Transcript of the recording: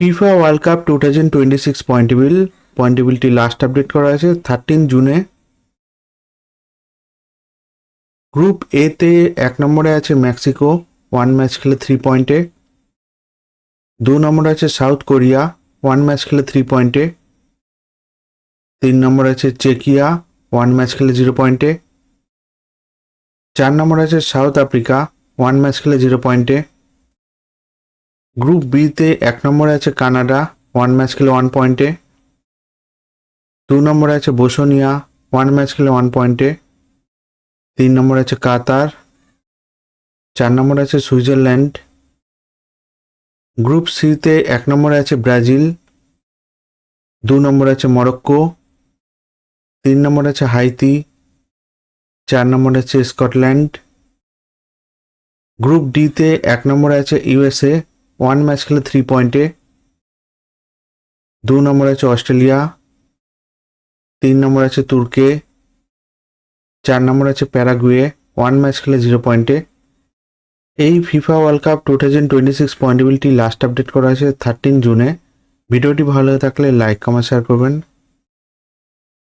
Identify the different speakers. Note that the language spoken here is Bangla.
Speaker 1: FIFA world cup 2026 points table last update করা আছে 13 জুনে। গ্রুপ এ তে 1 নম্বরে আছে মেক্সিকো, 1 ম্যাচ খেলে 3 পয়েন্টে। 2 নম্বরে আছে সাউথ কোরিয়া, 1 ম্যাচ খেলে 3 পয়েন্টে। 3 নম্বরে আছে চেকিয়া, 1 ম্যাচ খেলে 0 পয়েন্টে। 4 নম্বরে আছে সাউথ আফ্রিকা, 1 ম্যাচ খেলে 0 পয়েন্টে। গ্রুপ বি তে 1 নম্বরে আছে কানাডা, 1 ম্যাচ খেলে 1 পয়েন্টে। 2 নম্বরে আছে বোসনিয়া, 1 ম্যাচ খেলে 1 পয়েন্টে। 3 নম্বরে আছে কাতার। 4 নম্বরে আছে সুইজারল্যান্ড। গ্রুপ সি তে 1 নম্বরে আছে ব্রাজিল, 2 নম্বরে আছে মরক্কো, 3 নম্বরে আছে হাইতি, 4 নম্বরে আছে স্কটল্যান্ড। গ্রুপ ডি তে 1 নম্বরে আছে ইউএসএ, 1 ম্যাচ খেলে 3 পয়েন্টে। 2 নম্বরে আছে অস্ট্রেলিয়া, 3 নম্বরে আছে তুর্কি, 4 নম্বরে আছে প্যারাগুয়ে, 1 ম্যাচ খেলে 0 পয়েন্টে। এই FIFA world cup 2026 points table last update করা হয়েছে 13 জুনে। ভিডিওটি ভালো লাগে থাকলে লাইক কমেন্ট শেয়ার করবেন।